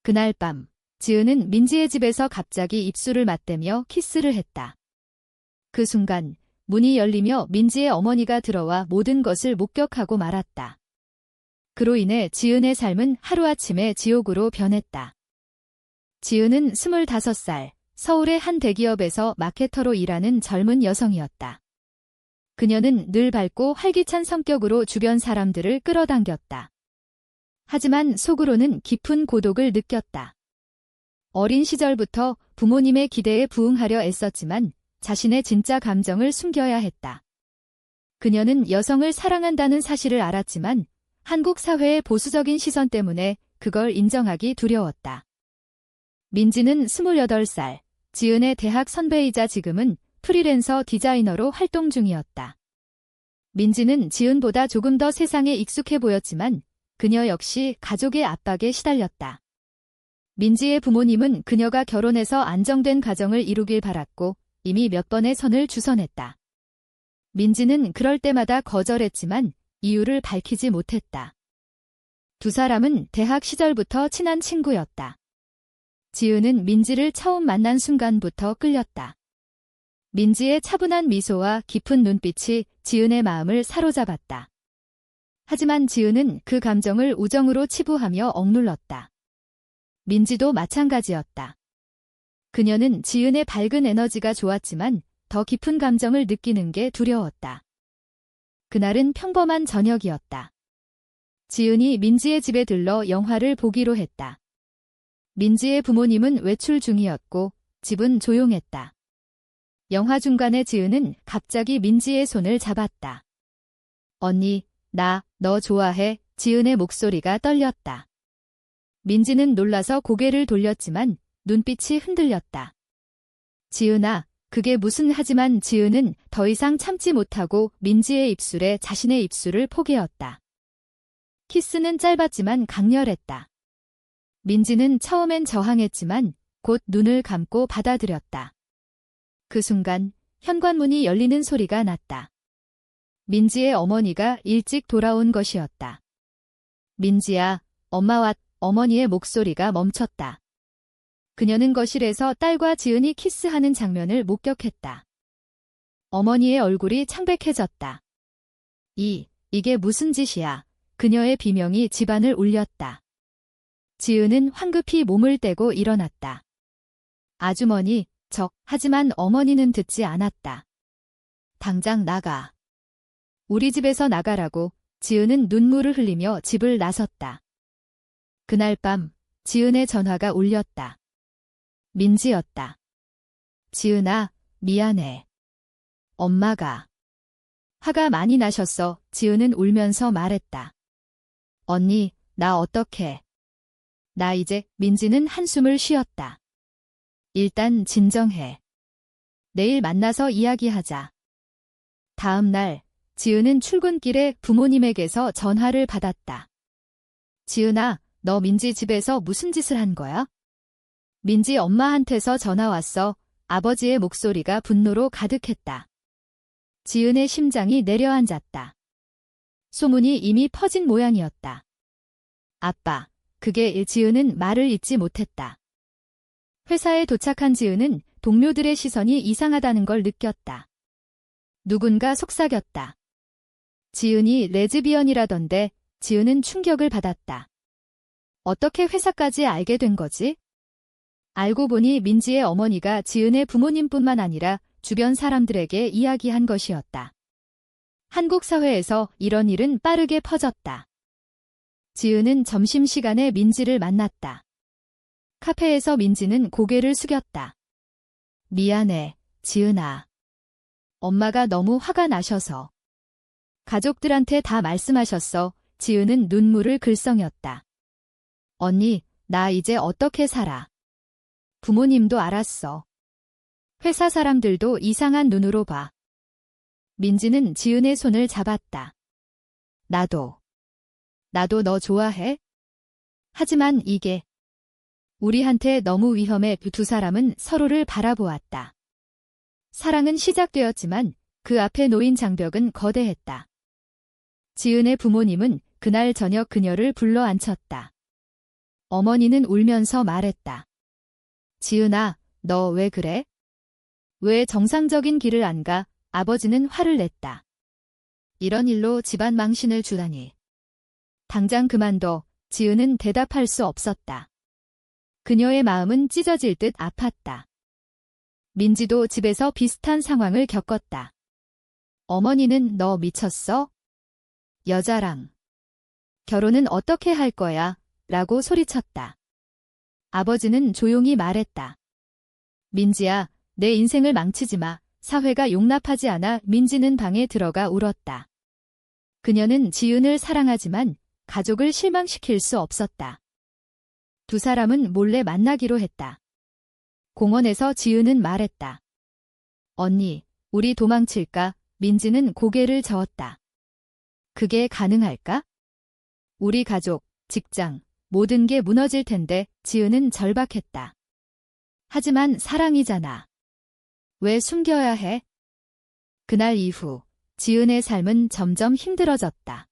그날 밤, 지은은 민지의 집에서 갑자기 입술을 맞대며 키스를 했다. 그 순간 문이 열리며 민지의 어머니가 들어와 모든 것을 목격하고 말았다. 그로 인해 지은의 삶은 하루아침에 지옥으로 변했다. 지은은 25살, 서울의 한 대기업에서 마케터로 일하는 젊은 여성이었다. 그녀는 늘 밝고 활기찬 성격으로 주변 사람들을 끌어당겼다. 하지만 속으로는 깊은 고독을 느꼈다. 어린 시절부터 부모님의 기대에 부응하려 애썼지만 자신의 진짜 감정을 숨겨야 했다. 그녀는 여성을 사랑한다는 사실을 알았지만 한국 사회의 보수적인 시선 때문에 그걸 인정하기 두려웠다. 민지는 28살, 지은의 대학 선배이자 지금은 프리랜서 디자이너로 활동 중이었다. 민지는 지은보다 조금 더 세상에 익숙해 보였지만 그녀 역시 가족의 압박에 시달렸다. 민지의 부모님은 그녀가 결혼해서 안정된 가정을 이루길 바랐고 이미 몇 번의 선을 주선했다. 민지는 그럴 때마다 거절했지만 이유를 밝히지 못했다. 두 사람은 대학 시절부터 친한 친구였다. 지은은 민지를 처음 만난 순간부터 끌렸다. 민지의 차분한 미소와 깊은 눈빛이 지은의 마음을 사로잡았다. 하지만 지은은 그 감정을 우정으로 치부하며 억눌렀다. 민지도 마찬가지였다. 그녀는 지은의 밝은 에너지가 좋았지만 더 깊은 감정을 느끼는 게 두려웠다. 그날은 평범한 저녁이었다. 지은이 민지의 집에 들러 영화를 보기로 했다. 민지의 부모님은 외출 중이었고 집은 조용했다. 영화 중간에 지은은 갑자기 민지의 손을 잡았다. 언니, 너 좋아해? 지은의 목소리가 떨렸다. 민지는 놀라서 고개를 돌렸지만 눈빛이 흔들렸다. 지은아, 그게 무슨 하지만 지은은 더 이상 참지 못하고 민지의 입술에 자신의 입술을 포개었다. 키스는 짧았지만 강렬했다. 민지는 처음엔 저항했지만 곧 눈을 감고 받아들였다. 그 순간 현관문이 열리는 소리가 났다. 민지의 어머니가 일찍 돌아온 것이었다. 민지야, 엄마 왔. 어머니의 목소리가 멈췄다. 그녀는 거실에서 딸과 지은이 키스하는 장면을 목격했다. 어머니의 얼굴이 창백해졌다. 이게 무슨 짓이야? 그녀의 비명이 집안을 울렸다. 지은은 황급히 몸을 떼고 일어났다. 아주머니, 하지만 어머니는 듣지 않았다. 당장 나가. 우리 집에서 나가라고. 지은은 눈물을 흘리며 집을 나섰다. 그날 밤 지은의 전화가 울렸다. 민지였다. 지은아, 미안해. 엄마가. 화가 많이 나셨어. 지은은 울면서 말했다. 언니, 나 어떡해. 나 이제. 민지는 한숨을 쉬었다. 일단 진정해. 내일 만나서 이야기하자. 다음 날 지은은 출근길에 부모님에게서 전화를 받았다. 지은아, 너 민지 집에서 무슨 짓을 한 거야? 민지 엄마한테서 전화 왔어. 아버지의 목소리가 분노로 가득했다. 지은의 심장이 내려앉았다. 소문이 이미 퍼진 모양이었다. 아빠, 지은은 말을 잇지 못했다. 회사에 도착한 지은은 동료들의 시선이 이상하다는 걸 느꼈다. 누군가 속삭였다. 지은이 레즈비언이라던데. 지은은 충격을 받았다. 어떻게 회사까지 알게 된 거지? 알고 보니 민지의 어머니가 지은의 부모님뿐만 아니라 주변 사람들에게 이야기한 것이었다. 한국 사회에서 이런 일은 빠르게 퍼졌다. 지은은 점심시간에 민지를 만났다. 카페에서 민지는 고개를 숙였다. 미안해, 지은아. 엄마가 너무 화가 나셔서. 가족들한테 다 말씀하셨어. 지은은 눈물을 글썽였다. 언니, 나 이제 어떻게 살아? 부모님도 알았어. 회사 사람들도 이상한 눈으로 봐. 민지는 지은의 손을 잡았다. 나도 너 좋아해? 하지만 이게 우리한테 너무 위험해. 두 사람은 서로를 바라보았다. 사랑은 시작되었지만 그 앞에 놓인 장벽은 거대했다. 지은의 부모님은 그날 저녁 그녀를 불러 앉혔다. 어머니는 울면서 말했다. 지은아, 너 왜 그래? 왜 정상적인 길을 안 가? 아버지는 화를 냈다. 이런 일로 집안 망신을 주다니. 당장 그만둬. 지은은 대답할 수 없었다. 그녀의 마음은 찢어질 듯 아팠다. 민지도 집에서 비슷한 상황을 겪었다. 어머니는 너 미쳤어? 여자랑 결혼은 어떻게 할 거야? 라고 소리쳤다. 아버지는 조용히 말했다. 민지야, 내 인생을 망치지 마. 사회가 용납하지 않아. 민지는 방에 들어가 울었다. 그녀는 지은을 사랑하지만 가족을 실망시킬 수 없었다. 두 사람은 몰래 만나기로 했다. 공원에서 지은은 말했다. 언니, 우리 도망칠까? 민지는 고개를 저었다. 그게 가능할까? 우리 가족, 직장, 모든 게 무너질 텐데. 지은은 절박했다. 하지만 사랑이잖아. 왜 숨겨야 해? 그날 이후 지은의 삶은 점점 힘들어졌다.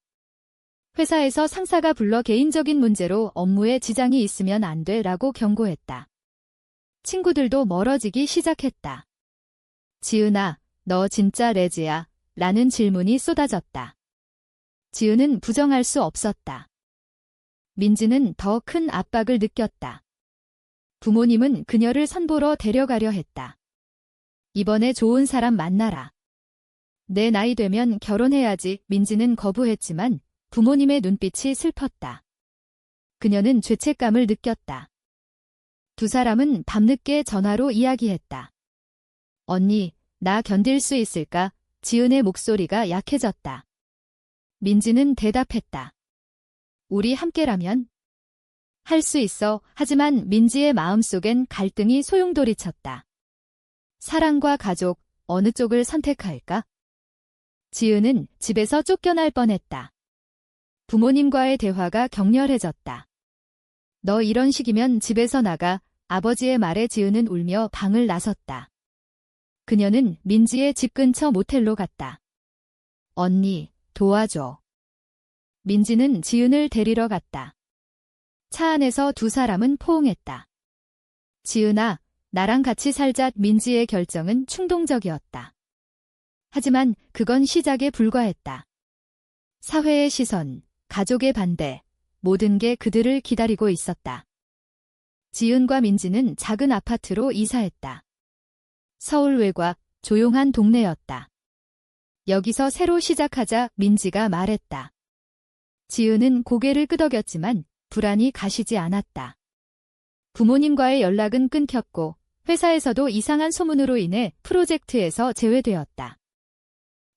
회사에서 상사가 불러 개인적인 문제로 업무에 지장이 있으면 안 돼라고 경고했다. 친구들도 멀어지기 시작했다. 지은아, 너 진짜 레즈야? 라는 질문이 쏟아졌다. 지은은 부정할 수 없었다. 민지는 더 큰 압박을 느꼈다. 부모님은 그녀를 선보러 데려가려 했다. 이번에 좋은 사람 만나라. 내 나이 되면 결혼해야지. 민지는 거부했지만 부모님의 눈빛이 슬펐다. 그녀는 죄책감을 느꼈다. 두 사람은 밤늦게 전화로 이야기했다. 언니, 나 견딜 수 있을까? 지은의 목소리가 약해졌다. 민지는 대답했다. 우리 함께라면? 할 수 있어. 하지만 민지의 마음속엔 갈등이 소용돌이쳤다. 사랑과 가족, 어느 쪽을 선택할까? 지은은 집에서 쫓겨날 뻔했다. 부모님과의 대화가 격렬해졌다. 너 이런 식이면 집에서 나가. 아버지의 말에 지은은 울며 방을 나섰다. 그녀는 민지의 집 근처 모텔로 갔다. 언니, 도와줘. 민지는 지은을 데리러 갔다. 차 안에서 두 사람은 포옹했다. 지은아, 나랑 같이 살자. 민지의 결정은 충동적이었다. 하지만 그건 시작에 불과했다. 사회의 시선, 가족의 반대, 모든 게 그들을 기다리고 있었다. 지은과 민지는 작은 아파트로 이사했다. 서울 외곽, 조용한 동네였다. 여기서 새로 시작하자. 민지가 말했다. 지은은 고개를 끄덕였지만 불안이 가시지 않았다. 부모님과의 연락은 끊겼고 회사에서도 이상한 소문으로 인해 프로젝트에서 제외되었다.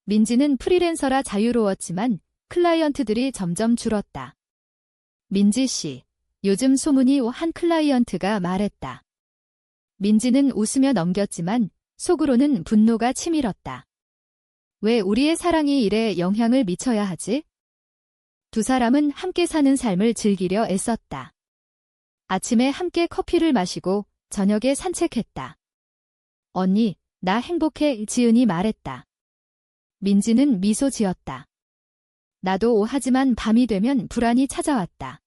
민지는 프리랜서라 자유로웠지만 클라이언트들이 점점 줄었다. 민지 씨, 요즘 소문이 한 클라이언트가 말했다. 민지는 웃으며 넘겼지만 속으로는 분노가 치밀었다. 왜 우리의 사랑이 이래 영향을 미쳐야 하지? 두 사람은 함께 사는 삶을 즐기려 애썼다. 아침에 함께 커피를 마시고 저녁에 산책했다. 언니, 나 행복해. 지은이 말했다. 민지는 미소 지었다. 나도. 하지만 밤이 되면 불안이 찾아왔다.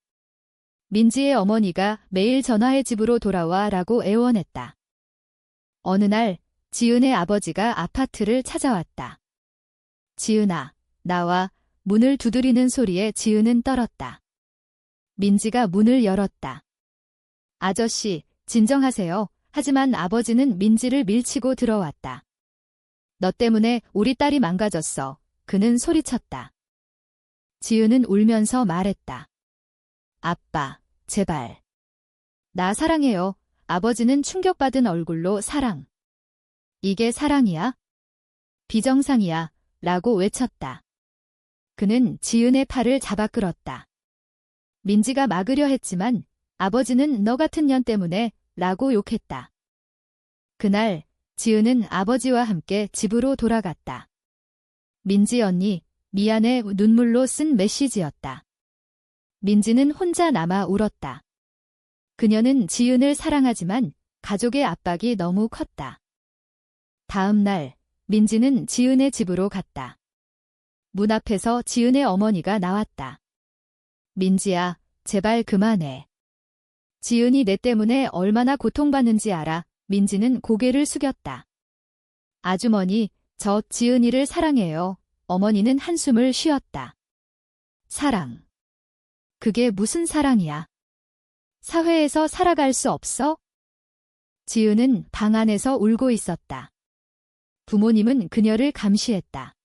민지의 어머니가 매일 전화해 집으로 돌아와 라고 애원했다. 어느 날 지은의 아버지가 아파트를 찾아왔다. 지은아, 나와. 문을 두드리는 소리에 지은은 떨었다. 민지가 문을 열었다. 아저씨, 진정하세요. 하지만 아버지는 민지를 밀치고 들어왔다. 너 때문에 우리 딸이 망가졌어. 그는 소리쳤다. 지은은 울면서 말했다. 아빠, 제발. 나 사랑해요. 아버지는 충격받은 얼굴로 사랑. 이게 사랑이야? 비정상이야. 라고 외쳤다. 그는 지은의 팔을 잡아 끌었다. 민지가 막으려 했지만 아버지는 너 같은 년 때문에 라고 욕했다. 그날 지은은 아버지와 함께 집으로 돌아갔다. 민지 언니, 미안해. 눈물로 쓴 메시지였다. 민지는 혼자 남아 울었다. 그녀는 지은을 사랑하지만 가족의 압박이 너무 컸다. 다음 날 민지는 지은의 집으로 갔다. 문 앞에서 지은의 어머니가 나왔다. 민지야, 제발 그만해. 지은이 내 때문에 얼마나 고통받는지 알아. 민지는 고개를 숙였다. 아주머니, 저 지은이를 사랑해요. 어머니는 한숨을 쉬었다. 사랑. 그게 무슨 사랑이야? 사회에서 살아갈 수 없어? 지은은 방 안에서 울고 있었다. 부모님은 그녀를 감시했다.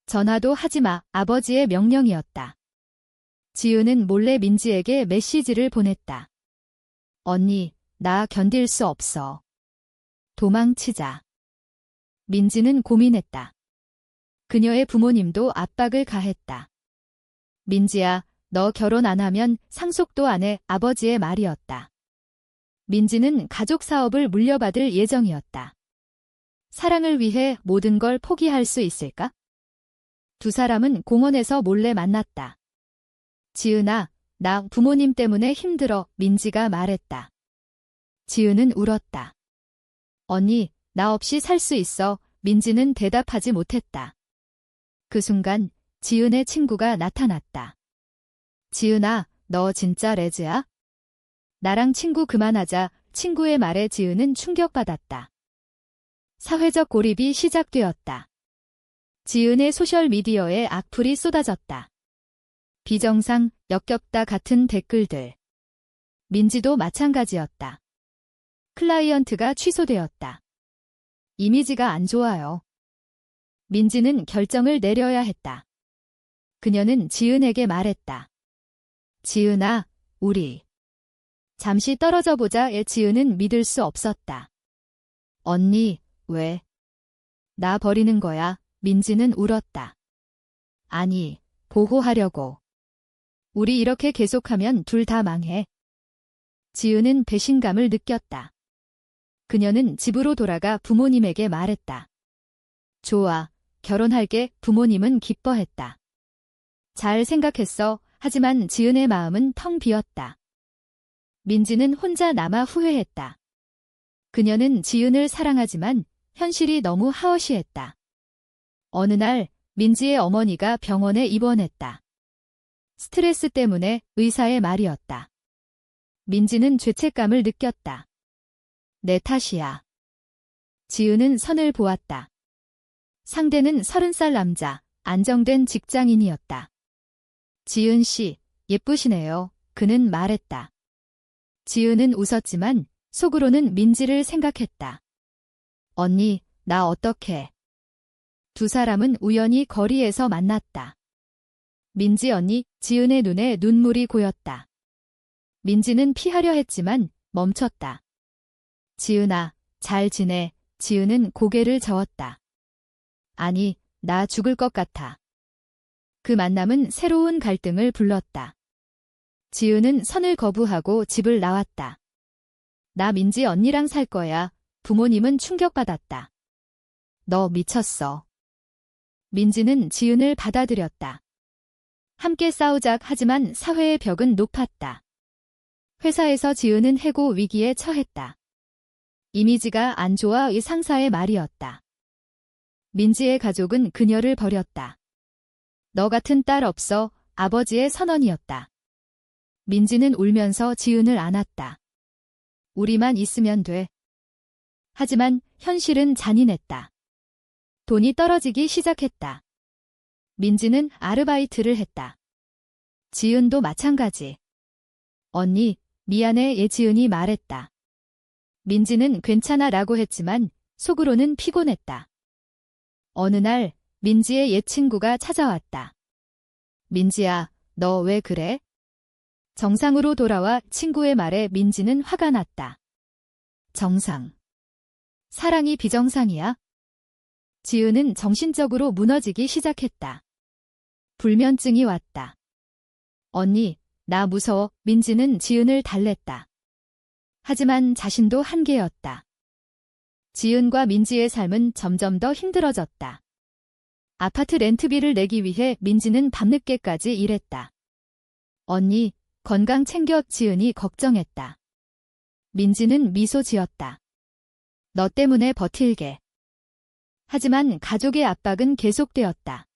전화도 하지 마. 아버지의 명령이었다. 지은은 몰래 민지에게 메시지를 보냈다. 언니, 나 견딜 수 없어. 도망치자. 민지는 고민했다. 그녀의 부모님도 압박을 가했다. 민지야, 너 결혼 안 하면 상속도 안 해. 아버지의 말이었다. 민지는 가족 사업을 물려받을 예정이었다. 사랑을 위해 모든 걸 포기할 수 있을까? 두 사람은 공원에서 몰래 만났다. 지은아, 나 부모님 때문에 힘들어. 민지가 말했다. 지은은 울었다. 언니, 나 없이 살 수 있어. 민지는 대답하지 못했다. 그 순간 지은의 친구가 나타났다. 지은아, 너 진짜 레즈야? 나랑 친구 그만하자. 친구의 말에 지은은 충격받았다. 사회적 고립이 시작되었다. 지은의 소셜미디어에 악플이 쏟아졌다. 비정상, 역겹다 같은 댓글들. 민지도 마찬가지였다. 클라이언트가 취소되었다. 이미지가 안 좋아요. 민지는 결정을 내려야 했다. 그녀는 지은에게 말했다. 지은아, 우리 잠시 떨어져 보자. 지은은 믿을 수 없었다. 언니, 왜? 나 버리는 거야. 민지는 울었다. 아니, 보호하려고. 우리 이렇게 계속하면 둘 다 망해. 지은은 배신감을 느꼈다. 그녀는 집으로 돌아가 부모님에게 말했다. 좋아, 결혼할게. 부모님은 기뻐했다. 잘 생각했어. 하지만 지은의 마음은 텅 비었다. 민지는 혼자 남아 후회했다. 그녀는 지은을 사랑하지만 현실이 너무 하어시했다. 어느 날 민지의 어머니가 병원에 입원했다. 스트레스 때문에 의사의 말이었다. 민지는 죄책감을 느꼈다. 내 탓이야. 지은은 선을 보았다. 상대는 30살 남자, 안정된 직장인이었다. 지은 씨, 예쁘시네요. 그는 말했다. 지은은 웃었지만 속으로는 민지를 생각했다. 언니, 나 어떡해. 두 사람은 우연히 거리에서 만났다. 민지 언니, 지은의 눈에 눈물이 고였다. 민지는 피하려 했지만 멈췄다. 지은아, 잘 지내. 지은은 고개를 저었다. 아니, 나 죽을 것 같아. 그 만남은 새로운 갈등을 불렀다. 지은은 선을 거부하고 집을 나왔다. 나 민지 언니랑 살 거야. 부모님은 충격받았다. 너 미쳤어. 민지는 지은을 받아들였다. 함께 싸우자. 하지만 사회의 벽은 높았다. 회사에서 지은은 해고 위기에 처했다. 이미지가 안 좋아. 이 상사의 말이었다. 민지의 가족은 그녀를 버렸다. 너 같은 딸 없어. 아버지의 선언이었다. 민지는 울면서 지은을 안았다. 우리만 있으면 돼. 하지만 현실은 잔인했다. 돈이 떨어지기 시작했다. 민지는 아르바이트를 했다. 지은도 마찬가지. 언니, 미안해. 지은이 말했다. 민지는 괜찮아 라고 했지만 속으로는 피곤했다. 어느 날 민지의 옛 친구가 찾아왔다. 민지야, 너 왜 그래? 정상으로 돌아와. 친구의 말에 민지는 화가 났다. 정상. 사랑이 비정상이야? 지은은 정신적으로 무너지기 시작했다. 불면증이 왔다. 언니, 나 무서워. 민지는 지은을 달랬다. 하지만 자신도 한계였다. 지은과 민지의 삶은 점점 더 힘들어졌다. 아파트 렌트비를 내기 위해 민지는 밤늦게까지 일했다. 언니, 건강 챙겨. 지은이 걱정했다. 민지는 미소 지었다. 너 때문에 버틸게. 하지만 가족의 압박은 계속되었다.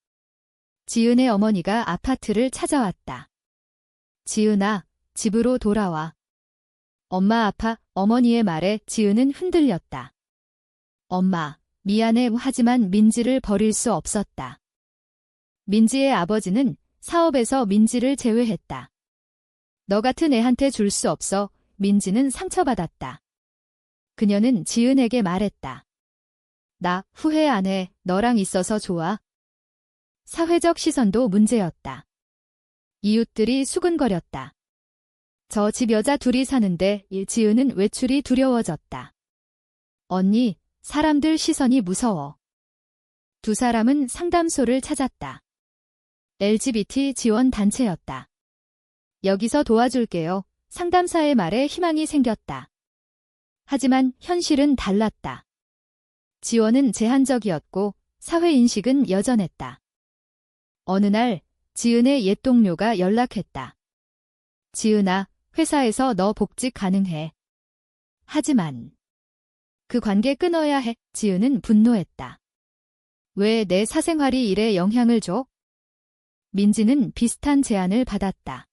지은의 어머니가 아파트를 찾아왔다. 지은아, 집으로 돌아와. 엄마 아파. 어머니의 말에 지은은 흔들렸다. 엄마, 미안해. 하지만 민지를 버릴 수 없었다. 민지의 아버지는 사업에서 민지를 제외했다. 너 같은 애한테 줄 수 없어. 민지는 상처받았다. 그녀는 지은에게 말했다. 나 후회 안 해. 너랑 있어서 좋아. 사회적 시선도 문제였다. 이웃들이 수근거렸다. 저 집 여자 둘이 사는데 지은은 외출이 두려워졌다. 언니, 사람들 시선이 무서워. 두 사람은 상담소를 찾았다. LGBT 지원 단체였다. 여기서 도와줄게요. 상담사의 말에 희망이 생겼다. 하지만 현실은 달랐다. 지원은 제한적이었고 사회인식은 여전했다. 어느 날 지은의 옛 동료가 연락했다. 지은아, 회사에서 너 복직 가능해. 하지만 그 관계 끊어야 해. 지은은 분노했다. 왜 내 사생활이 일에 영향을 줘? 민지는 비슷한 제안을 받았다.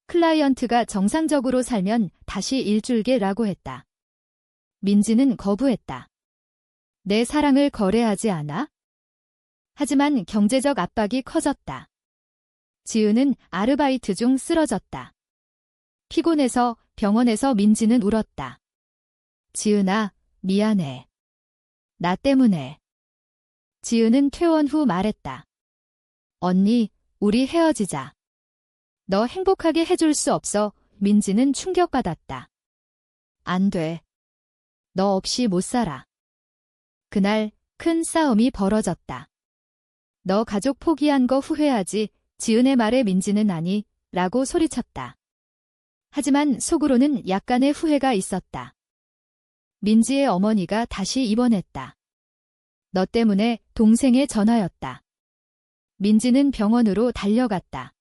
클라이언트가 정상적으로 살면 다시 일줄게라고 했다. 민지는 거부했다. 내 사랑을 거래하지 않아? 하지만 경제적 압박이 커졌다. 지은은 아르바이트 중 쓰러졌다. 피곤해서 병원에서 민지는 울었다. 지은아, 미안해. 나 때문에. 지은은 퇴원 후 말했다. 언니, 우리 헤어지자. 너 행복하게 해줄 수 없어. 민지는 충격받았다. 안 돼. 너 없이 못 살아. 그날 큰 싸움이 벌어졌다. 너 가족 포기한 거 후회하지? 지은의 말에 민지는 아니, 라고 소리쳤다. 하지만 속으로는 약간의 후회가 있었다. 민지의 어머니가 다시 입원했다. 너 때문에 동생의 전화였다. 민지는 병원으로 달려갔다.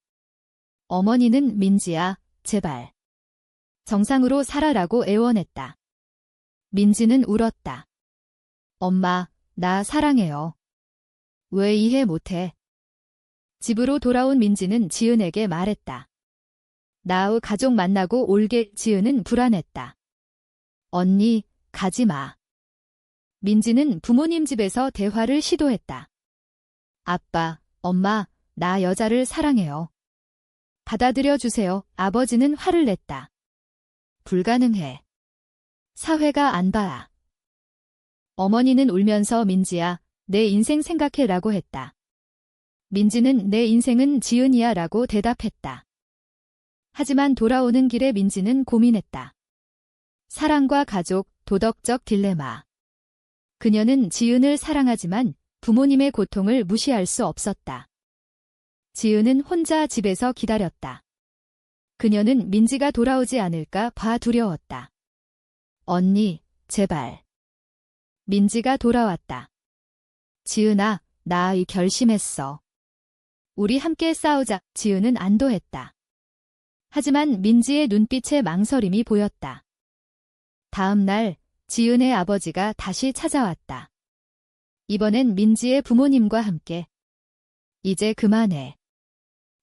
어머니는 민지야, 제발. 정상으로 살아라고 애원했다. 민지는 울었다. 엄마, 나 사랑해요. 왜 이해 못해? 집으로 돌아온 민지는 지은에게 말했다. 나의 가족 만나고 올게. 지은은 불안했다. 언니, 가지 마. 민지는 부모님 집에서 대화를 시도했다. 아빠, 엄마, 나 여자를 사랑해요. 받아들여 주세요. 아버지는 화를 냈다. 불가능해. 사회가 안 봐. 어머니는 울면서 민지야, 내 인생 생각해라고 했다. 민지는 내 인생은 지은이야 라고 대답했다. 하지만 돌아오는 길에 민지는 고민했다. 사랑과 가족, 도덕적 딜레마. 그녀는 지은을 사랑하지만 부모님의 고통을 무시할 수 없었다. 지은은 혼자 집에서 기다렸다. 그녀는 민지가 돌아오지 않을까 봐 두려웠다. 언니, 제발. 민지가 돌아왔다. 지은아, 나 결심했어. 우리 함께 싸우자. 지은은 안도했다. 하지만 민지의 눈빛에 망설임이 보였다. 다음 날 지은의 아버지가 다시 찾아왔다. 이번엔 민지의 부모님과 함께. 이제 그만해.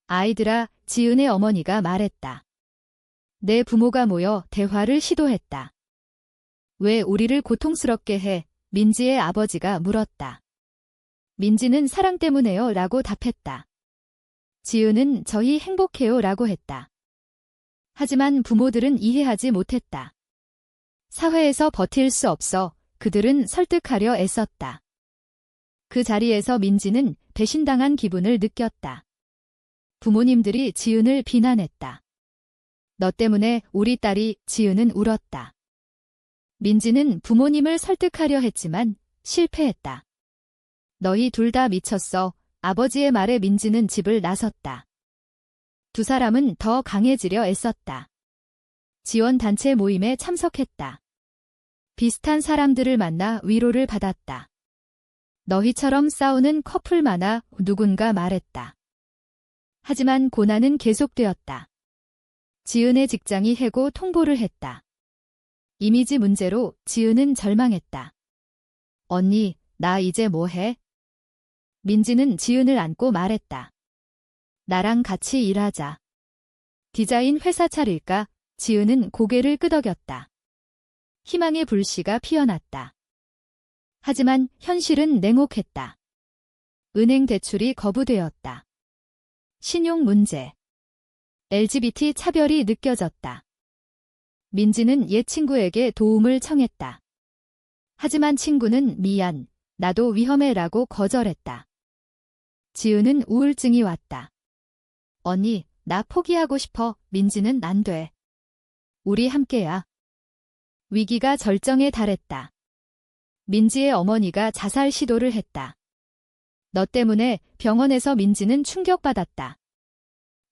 아이들아, 지은의 어머니가 말했다. 내 부모가 모여 대화를 시도했다. 왜 우리를 고통스럽게 해? 민지의 아버지가 물었다. 민지는 사랑 때문에요 라고 답했다. 지은은 저희 행복해요 라고 했다. 하지만 부모들은 이해하지 못했다. 사회에서 버틸 수 없어 그들은 설득하려 애썼다. 그 자리에서 민지는 배신당한 기분을 느꼈다. 부모님들이 지은을 비난했다. 너 때문에 우리 딸이. 지은은 울었다. 민지는 부모님을 설득하려 했지만 실패했다. 너희 둘 다 미쳤어. 아버지의 말에 민지는 집을 나섰다. 두 사람은 더 강해지려 애썼다. 지원단체 모임에 참석했다. 비슷한 사람들을 만나 위로를 받았다. 너희처럼 싸우는 커플 많아. 누군가 말했다. 하지만 고난은 계속되었다. 지은의 직장이 해고 통보를 했다. 이미지 문제로 지은은 절망했다. 언니, 나 이제 뭐 해? 민지는 지은을 안고 말했다. 나랑 같이 일하자. 디자인 회사 차릴까? 지은은 고개를 끄덕였다. 희망의 불씨가 피어났다. 하지만 현실은 냉혹했다. 은행 대출이 거부되었다. 신용 문제. LGBT 차별이 느껴졌다. 민지는 옛 친구에게 도움을 청했다. 하지만 친구는 미안, 나도 위험해라고 거절했다. 지은은 우울증이 왔다. 언니, 나 포기하고 싶어. 민지는 안 돼. 우리 함께야. 위기가 절정에 달했다. 민지의 어머니가 자살 시도를 했다. 너 때문에 병원에서 민지는 충격받았다.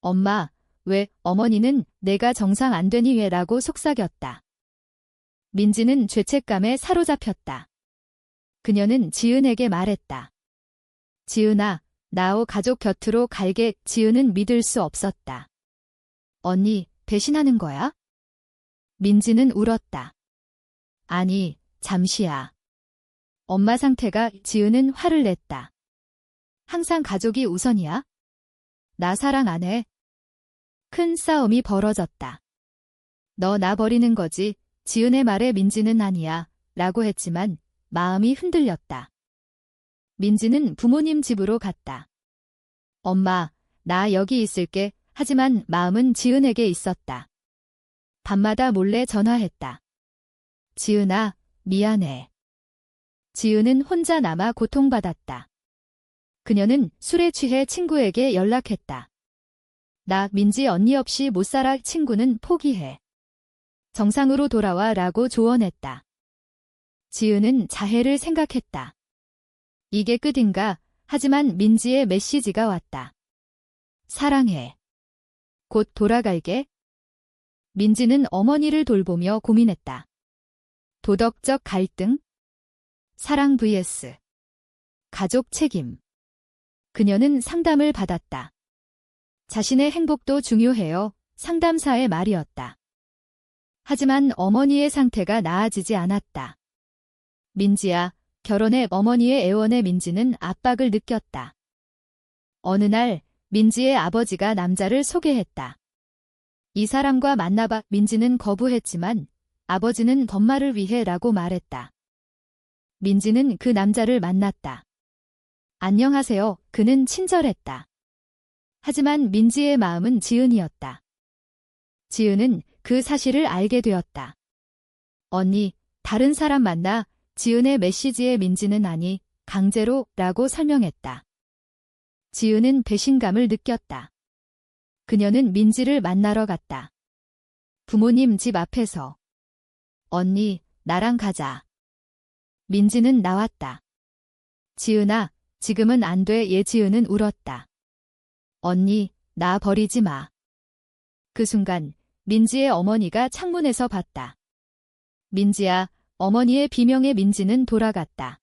엄마, 왜 어머니는 내가 정상 안 되니 왜라고 속삭였다. 민지는 죄책감에 사로잡혔다. 그녀는 지은에게 말했다. 지은아, 나오 가족 곁으로 갈게. 지은은 믿을 수 없었다. 언니, 배신하는 거야? 민지는 울었다. 아니, 잠시야. 엄마 상태가. 지은은 화를 냈다. 항상 가족이 우선이야? 나 사랑 안 해. 큰 싸움이 벌어졌다. 너 나 버리는 거지. 지은의 말에 민지는 아니야. 라고 했지만 마음이 흔들렸다. 민지는 부모님 집으로 갔다. 엄마, 나 여기 있을게. 하지만 마음은 지은에게 있었다. 밤마다 몰래 전화했다. 지은아, 미안해. 지은은 혼자 남아 고통받았다. 그녀는 술에 취해 친구에게 연락했다. 나 민지 언니 없이 못 살아. 친구는 포기해. 정상으로 돌아와 라고 조언했다. 지은은 자해를 생각했다. 이게 끝인가? 하지만 민지의 메시지가 왔다. 사랑해. 곧 돌아갈게. 민지는 어머니를 돌보며 고민했다. 도덕적 갈등? 사랑 vs 가족 책임. 그녀는 상담을 받았다. 자신의 행복도 중요해요. 상담사의 말이었다. 하지만 어머니의 상태가 나아지지 않았다. 민지야, 결혼해. 어머니의 애원에 민지는 압박을 느꼈다. 어느 날 민지의 아버지가 남자를 소개했다. 이 사람과 만나봐. 민지는 거부했지만 아버지는 엄마를 위해 라고 말했다. 민지는 그 남자를 만났다. 안녕하세요. 그는 친절했다. 하지만 민지의 마음은 지은이었다. 지은은 그 사실을 알게 되었다. 언니, 다른 사람 만나. 지은의 메시지에 민지는 아니, 강제로 라고 설명했다. 지은은 배신감을 느꼈다. 그녀는 민지를 만나러 갔다. 부모님 집 앞에서. 언니, 나랑 가자. 민지는 나왔다. 지은아, 지금은 안 돼. 지은은 울었다. 언니, 나 버리지 마. 그 순간 민지의 어머니가 창문에서 봤다. 민지야, 어머니의 비명에 민지는 돌아갔다.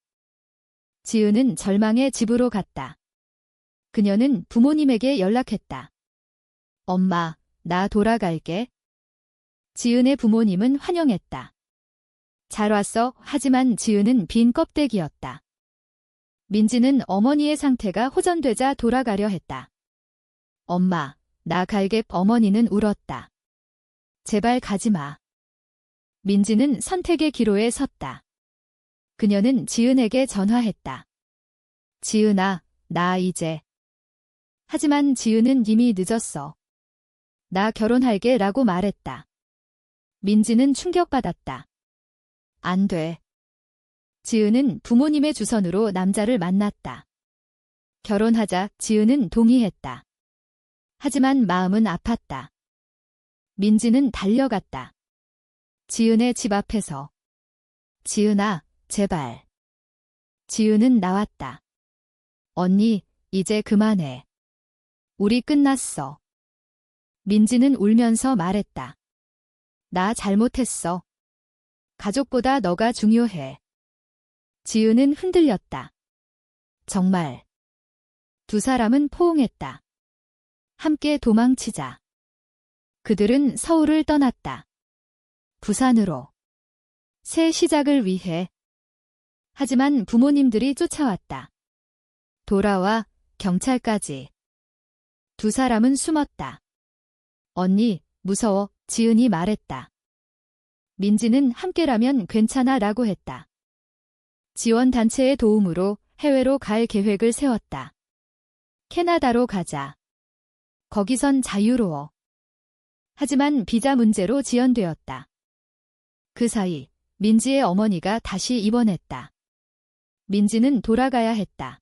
지은은 절망의 집으로 갔다. 그녀는 부모님에게 연락했다. 엄마, 나 돌아갈게. 지은의 부모님은 환영했다. 잘 왔어. 하지만 지은은 빈 껍데기였다. 민지는 어머니의 상태가 호전되자 돌아가려 했다. 엄마, 나 갈게. 어머니는 울었다. 제발 가지 마. 민지는 선택의 기로에 섰다. 그녀는 지은에게 전화했다. 지은아, 나 이제. 하지만 지은은 이미 늦었어. 나 결혼할게 라고 말했다. 민지는 충격받았다. 안 돼. 지은은 부모님의 주선으로 남자를 만났다. 결혼하자. 지은은 동의했다. 하지만 마음은 아팠다. 민지는 달려갔다. 지은의 집 앞에서. 지은아, 제발. 지은은 나왔다. 언니, 이제 그만해. 우리 끝났어. 민지는 울면서 말했다. 나 잘못했어. 가족보다 너가 중요해. 지은은 흔들렸다. 정말. 두 사람은 포옹했다. 함께 도망치자. 그들은 서울을 떠났다. 부산으로. 새 시작을 위해. 하지만 부모님들이 쫓아왔다. 돌아와. 경찰까지. 두 사람은 숨었다. 언니, 무서워, 지은이 말했다. 민지는 함께라면 괜찮아 라고 했다. 지원단체의 도움으로 해외로 갈 계획을 세웠다. 캐나다로 가자. 거기선 자유로워. 하지만 비자 문제로 지연되었다. 그 사이 민지의 어머니가 다시 입원했다. 민지는 돌아가야 했다.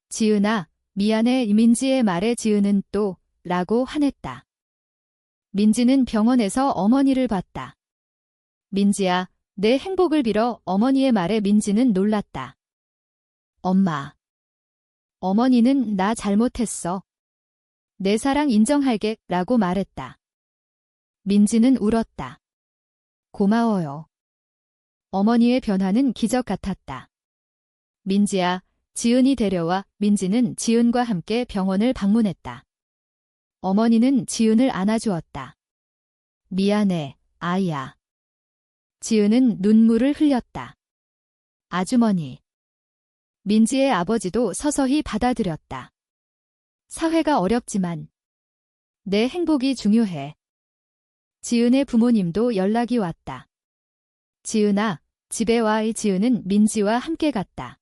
지은아, 미안해. 민지의 말에 지은은 또 라고 화냈다. 민지는 병원에서 어머니를 봤다. 민지야, 내 행복을 빌어. 어머니의 말에 민지는 놀랐다. 엄마. 어머니는 나 잘못했어. 내 사랑 인정할게 라고 말했다. 민지는 울었다. 고마워요. 어머니의 변화는 기적 같았다. 민지야, 지은이 데려와. 민지는 지은과 함께 병원을 방문했다. 어머니는 지은을 안아주었다. 미안해, 아이야. 지은은 눈물을 흘렸다. 아주머니. 민지의 아버지도 서서히 받아들였다. 사회가 어렵지만 내 행복이 중요해. 지은의 부모님도 연락이 왔다. 지은아, 집에 와. 지은은 민지와 함께 갔다.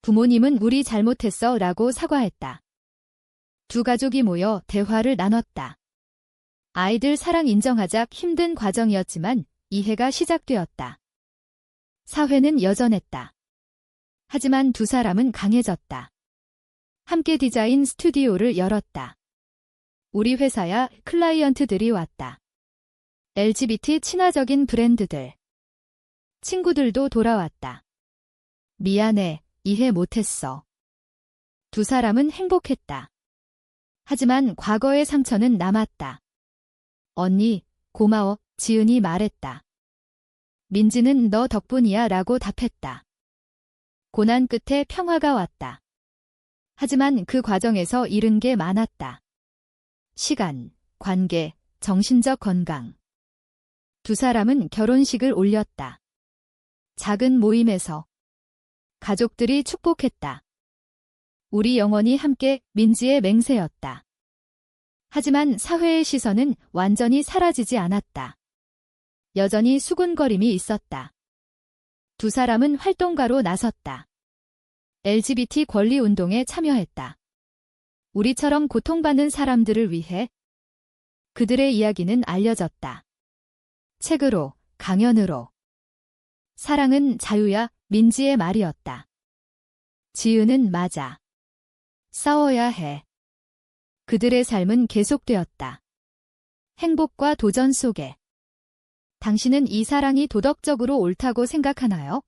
부모님은 우리 잘못했어 라고 사과했다. 두 가족이 모여 대화를 나눴다. 아이들 사랑 인정하자. 힘든 과정이었지만 이해가 시작되었다. 사회는 여전했다. 하지만 두 사람은 강해졌다. 함께 디자인 스튜디오를 열었다. 우리 회사야. 클라이언트들이 왔다. LGBT 친화적인 브랜드들. 친구들도 돌아왔다. 미안해, 이해 못했어. 두 사람은 행복했다. 하지만 과거의 상처는 남았다. 언니, 고마워. 지은이 말했다. 민지는 너 덕분이야 라고 답했다. 고난 끝에 평화가 왔다. 하지만 그 과정에서 잃은 게 많았다. 시간, 관계, 정신적 건강. 두 사람은 결혼식을 올렸다. 작은 모임에서 가족들이 축복했다. 우리 영원히 함께. 민지의 맹세였다. 하지만 사회의 시선은 완전히 사라지지 않았다. 여전히 수군거림이 있었다. 두 사람은 활동가로 나섰다. LGBT 권리 운동에 참여했다. 우리처럼 고통받는 사람들을 위해 그들의 이야기는 알려졌다. 책으로, 강연으로. 사랑은 자유야. 민지의 말이었다. 지은은 맞아. 싸워야 해. 그들의 삶은 계속되었다. 행복과 도전 속에. 당신은 이 사랑이 도덕적으로 옳다고 생각하나요?